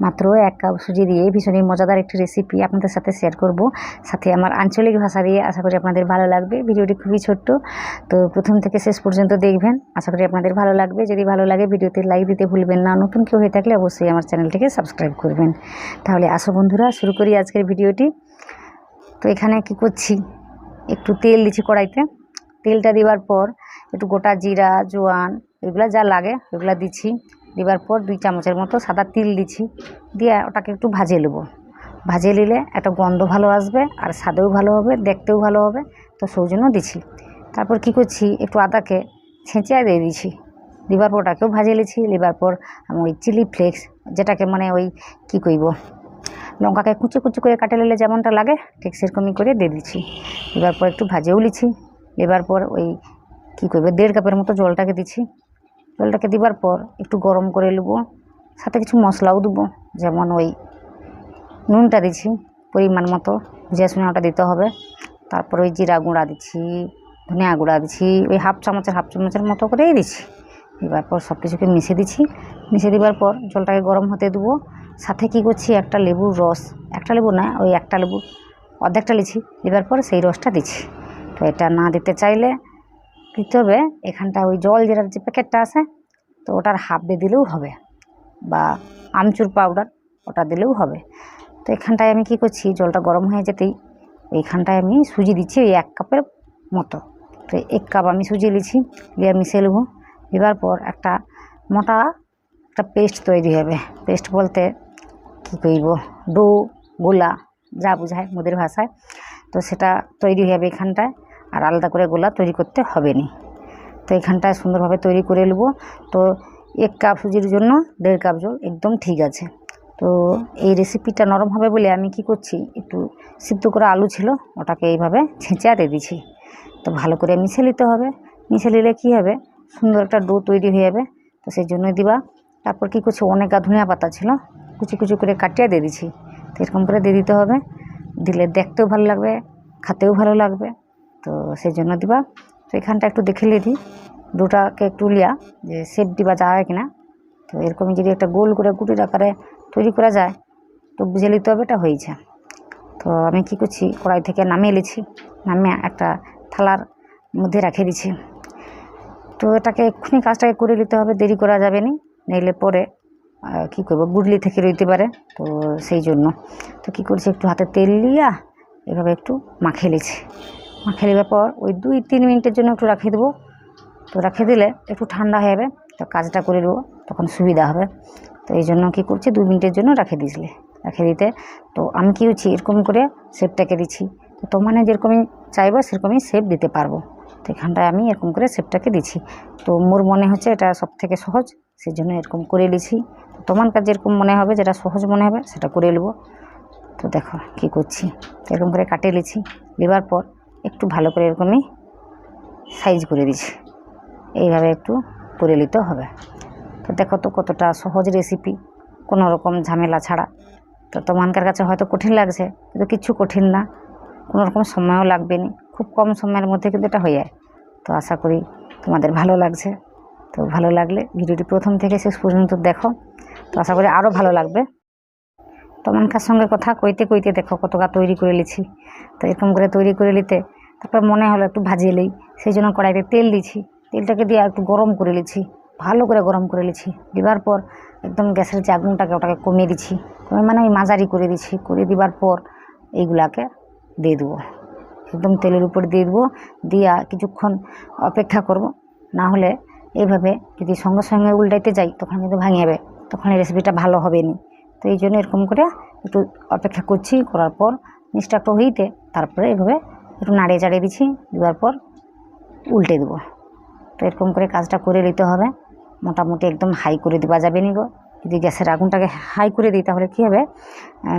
মাত্র 1 কাপ সুজি দিয়ে ভীষণই মজাদার একটি রেসিপি আপনাদের সাথে শেয়ার করব, সাথে আমার আঞ্চলিক ভাষা দিয়ে। আশা করি আপনাদের ভালো লাগবে। ভিডিওটি খুবই ছোট্ট, তো প্রথম থেকে শেষ পর্যন্ত দেখবেন। আশা করি আপনাদের ভালো লাগবে। যদি ভালো লাগে ভিডিওতে লাইক দিতে ভুলবেন না। নতুন কেউ হয়ে থাকলে অবশ্যই আমার চ্যানেলটিকে সাবস্ক্রাইব করবেন। তাহলে আসো বন্ধুরা, শুরু করি আজকের ভিডিওটি। তো এখানে কি করছি, একটু তেল দিচ্ছি কড়াইতে। তেলটা দেওয়ার পর একটু গোটা জিরা, জোয়ান, এগুলো যা লাগে এগুলো দিচ্ছি। দেওয়ার পর 2 চামচের মতো সাদা তিল দিচ্ছি। দিয়ে ওটাকে একটু ভাজে নেব। ভাজে নিলে একটা গন্ধ ভালো আসবে, আর স্বাদেও ভালো হবে, দেখতেও ভালো হবে। তো সেই জন্য দিচ্ছি। তারপর কি করছি, একটু আদাকে ছেঁচে দিয়ে দিচ্ছি। দেওয়ার পর ওটাকেও ভাজে নিচ্ছি। নেবার পর আমি ওই চিলি ফ্লেক্স, যেটাকে মানে ওই কী কইব, লঙ্কাকে কুচি কুচি করে কাটে নিলে যেমনটা লাগে ঠিক সেরকমই করে দিয়ে দিচ্ছি। এবার পর একটু ভাজেও নিচ্ছি। এবার পর ওই কী করবে 1.5 কাপের মতো জলটাকে দিচ্ছি। জলটাকে দেওয়ার পর একটু গরম করে নেব। সাথে কিছু মশলাও দেবো, যেমন ওই নুনটা দিচ্ছি পরিমাণ মতো, বুঝে শুনে ওটা দিতে হবে। তারপর ওই জিরা গুঁড়া দিচ্ছি, ধনিয়া গুঁড়া দিচ্ছি, ওই হাফ চামচের মতো করেই দিচ্ছি। এবার পর সব কিছুকে মিশিয়ে দিচ্ছি। মিশিয়ে দেওয়ার পর জলটাকে গরম হতে দেবো। সাথে কি করছি, একটা লেবুর রস, একটা লেবু না, ওই একটা লেবু অর্ধেকটা লিছি। দেওয়ার পর সেই রসটা দিচ্ছি। তো এটা না দিতে চাইলে দিতে হবে এখানটা ওই জল জিরার যে প্যাকেটটা আছে, তো ওটার হাফ দিয়ে দিলেও হবে, বা আমচুর পাউডার ওটা দিলেও হবে। তো এখানটায় আমি কি করছি, জলটা গরম হয়ে যেতেই এইখানটায় আমি সুজি দিচ্ছি ওই 1 কাপের মতো। তো 1 কাপ আমি সুজি নিচ্ছি, দিয়ে মিশিয়ে নেবো। দেওয়ার পর একটা মোটা একটা পেস্ট তৈরি হবে। পেস্ট বলতে কী করব, ডো, গোলা, যা বোঝায় মোদের ভাষায়। তো সেটা তৈরি হবে এখানটায়, আর আলাদা করে গোলা তৈরি করতে হবে না। তো এখানটায় সুন্দরভাবে তৈরি করে নেব। তো 1 কাপ সুজির জন্য 1.5 কাপ জল একদম ঠিক আছে। তো এই রেসিপিটা নরম হবে বলে আমি কি করছি, একটু সিদ্ধ করা আলু ছিল, ওটাকে এইভাবে ছেঁচে দিয়ে দিচ্ছি। তো ভালো করে মিশে নিতে হবে। মিশে নিলে কী হবে, সুন্দর একটা ডো তৈরি হয়ে যাবে। তো সেই জন্যই দিবা। তারপর কী করছি, অনেক ধনিয়া পাতা ছিল, কুচি কুচি করে কাটিয়ে দিয়ে দিচ্ছি। তো এরকম করে দিয়ে দিতে হবে। দিলে দেখতেও ভালো লাগবে, খেতেও ভালো লাগবে। তো সেই জন্য দিবা। তো এখানটা একটু দেখে নিয়ে দিই ডোটাকে একটু লিয়া যে শেপ দিবা যায় কিনা। তো এরকমই যদি একটা গোল করে গুটির আকারে তৈরি করা যায় তো বুঝে নিতে হবে এটা হয়েছে। তো আমি কি করছি, কড়াই থেকে নামিয়ে নিচ্ছি। নামিয়ে একটা থালার মধ্যে রেখে দিচ্ছি। তো এটাকে এক্ষুনি কাজটাকে করে নিতে হবে, দেরি করা যাবে না, নইলে পরে কী করবো গুডলি থেকে রইতে পারে। তো সেই জন্য তো কী করছি, একটু হাতে তেল লিয়া এভাবে একটু মাখিয়ে নিচ্ছি। মাখিয়ে নেওয়ার পর ওই 2-3 মিনিটের জন্য একটু রাখিয়ে দেবো। তো রেখে দিলে একটু ঠান্ডা হয়ে যাবে, তো কাজটা করে নেবো, তখন সুবিধা হবে। তো এই জন্য কী করছি, 2 মিনিটের জন্য রেখে দিয়েছিলে। রেখে দিতে তো আমি কী করছি, এরকম করে শেপটাকে দিচ্ছি। তো তোমার যেরকমই চাইবো সেরকমই শেপ দিতে পারবো। তো এখানটায় আমি এরকম করে শেপটাকে দিচ্ছি। তো মোর মনে হচ্ছে এটা সবথেকে সহজ, সেই জন্য এরকম করে নিচ্ছি। তোমার কাছে যেরকম মনে হবে, যেটা সহজ মনে হবে সেটা করে নেবো। তো দেখো কী করছি, এরকম করে কাটিয়ে নিচ্ছি। নেবার পর একটু ভালো করে এরকমই সাইজ করে দিচ্ছি। এইভাবে একটু করে নিতে হবে। তো দেখো তো কতটা সহজ রেসিপি, কোনো রকম ঝামেলা ছাড়া। তো তোমাদের কাছে হয়তো কঠিন লাগছে, কিন্তু কিচ্ছু কঠিন না, কোনো রকম সময়ও লাগবে না, খুব কম সময়ের মধ্যে কিন্তু এটা হয়ে যায়। তো আশা করি তোমাদের ভালো লাগছে। তো ভালো লাগলে ভিডিওটি প্রথম থেকে শেষ পর্যন্ত দেখো। তো আশা করি আরও ভালো লাগবে। তোমানকার সঙ্গে কথা কইতে কইতে দেখো কতটা তৈরি করে নিচ্ছি। তো এরকম করে তৈরি করে নিতে তারপর মনে হলো একটু ভাজিয়ে নিই, সেই জন্য কড়াইতে তেল দিচ্ছি। তেলটাকে দিয়ে একটু গরম করে নিচ্ছি, ভালো করে গরম করে নিচ্ছি। দেওয়ার পর একদম গ্যাসের যে আগুনটাকে ওটাকে কমিয়ে দিচ্ছি, কমে মানে ওই মাঝারি করে দিচ্ছি। করে দেওয়ার পর এইগুলাকে দিয়ে দেবো, একদম তেলের উপর দিয়ে দেবো। দিয়া কিছুক্ষণ অপেক্ষা করব, না হলে এইভাবে যদি সঙ্গে সঙ্গে উল্টাইতে যাই তখন কিন্তু ভাঙে যাবে, তখন এই রেসিপিটা ভালো হবে না। তো এই জন্য এরকম করে একটু অপেক্ষা করছি। করার পর জিনিসটা একটু হইতে তারপরে এইভাবে একটু নাড়িয়ে চাড়িয়ে দিচ্ছি। দেওয়ার পর উল্টে দেবো। তো এরকম করে কাজটা করে নিতে হবে। মোটামুটি একদম হাই করে দেওয়া যাবে নি গো। যদি গ্যাসের আগুনটাকে হাই করে দিই তাহলে কী হবে,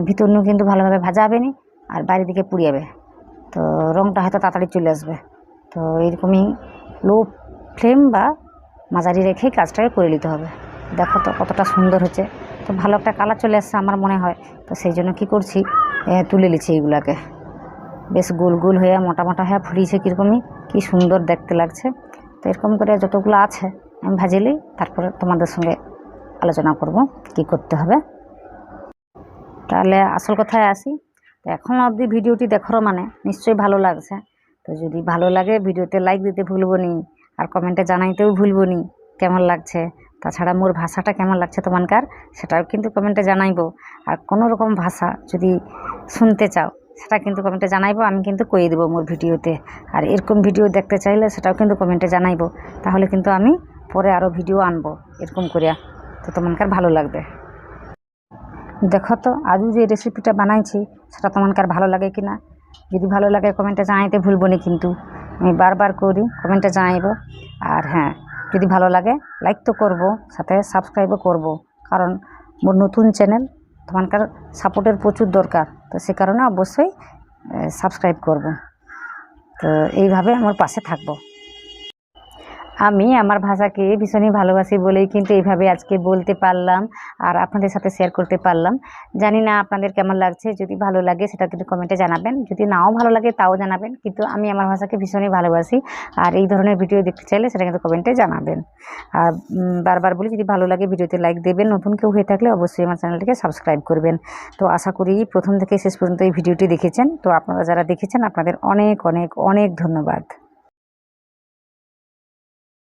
ভিতর নিয়েও কিন্তু ভালোভাবে ভাজা হবে না, আর বাইরের দিকে পুড়ে যাবে। তো রঙটা হয়তো তাড়াতাড়ি চলে আসবে। তো এরকমই লো ফ্লেম বা মাঝারি রেখেই কাজটাকে করে নিতে হবে। দেখো তো কতটা সুন্দর হচ্ছে। তো ভালো একটা কালার চলে আসছে আমার মনে হয়। তো সেই জন্য কী করছি, তুলে নিচ্ছি এইগুলাকে। বেশ গোল গোল হয়ে মোটা মোটা হয়ে ফুরিয়েছে, কীরকমই কী সুন্দর দেখতে লাগছে। তো এরকম করে যতগুলো আছে আমি ভাজিলেই তারপরে তোমাদের সঙ্গে আলোচনা করব কী করতে হবে। তাহলে আসল কথায় আসি। তো এখন অবধি ভিডিওটি দেখার মানে নিশ্চয়ই ভালো লাগছে। তো যদি ভালো লাগে ভিডিওতে লাইক দিতে ভুলবো নি, আর কমেন্টে জানাইতেও ভুলবো নি কেমন লাগছে। তাছাড়া মোর ভাষাটা কেমন লাগছে তোমানকার সেটাও কিন্তু কমেন্টে জানাইবো। আর কোনো রকম ভাষা যদি শুনতে চাও সেটা কিন্তু কমেন্টে জানাইবো, আমি কিন্তু কয়ে দেবো মোর ভিডিওতে। আর এরকম ভিডিও দেখতে চাইলে সেটাও কিন্তু কমেন্টে জানাইবো, তাহলে কিন্তু আমি পরে আরও ভিডিও আনবো এরকম করিয়া। তো তোমানকার ভালো লাগবে। দেখো তো আজও যে রেসিপিটা বানাইছি সেটা তোমানকার ভালো লাগে কি না। যদি ভালো লাগে কমেন্টে জানাইতে ভুলবো না, কিন্তু আমি বারবার করি কমেন্টে জানাইব। আর হ্যাঁ, যদি ভালো লাগে লাইক তো করবো, সাথে সাবস্ক্রাইবও করবো, কারণ মোর নতুন চ্যানেল, তোমানকার সাপোর্টের প্রচুর দরকার। তো সে কারণে অবশ্যই সাবস্ক্রাইব করব। তো এইভাবে আমার পাশে থাকবো। আমি আমার ভাষাকে ভীষণই ভালোবাসি বলেই কিন্তু এইভাবে আজকে বলতে পারলাম আর আপনাদের সাথে শেয়ার করতে পারলাম। জানি না আপনাদের কেমন লাগছে, যদি ভালো লাগে সেটা কিন্তু কমেন্টে জানাবেন, যদি নাও ভালো লাগে তাও জানাবেন, কিন্তু আমি আমার ভাষাকে ভীষণই ভালোবাসি। আর এই ধরনের ভিডিও দেখতে চাইলে সেটা কিন্তু কমেন্টে জানাবেন। আর বারবার বলি, যদি ভালো লাগে ভিডিওতে লাইক দেবেন, নতুন কেউ হয়ে থাকলে অবশ্যই আমার চ্যানেলটিকে সাবস্ক্রাইব করবেন। তো আশা করি প্রথম থেকে শেষ পর্যন্ত এই ভিডিওটি দেখেছেন। তো আপনারা যারা দেখেছেন আপনাদের অনেক অনেক অনেক ধন্যবাদ।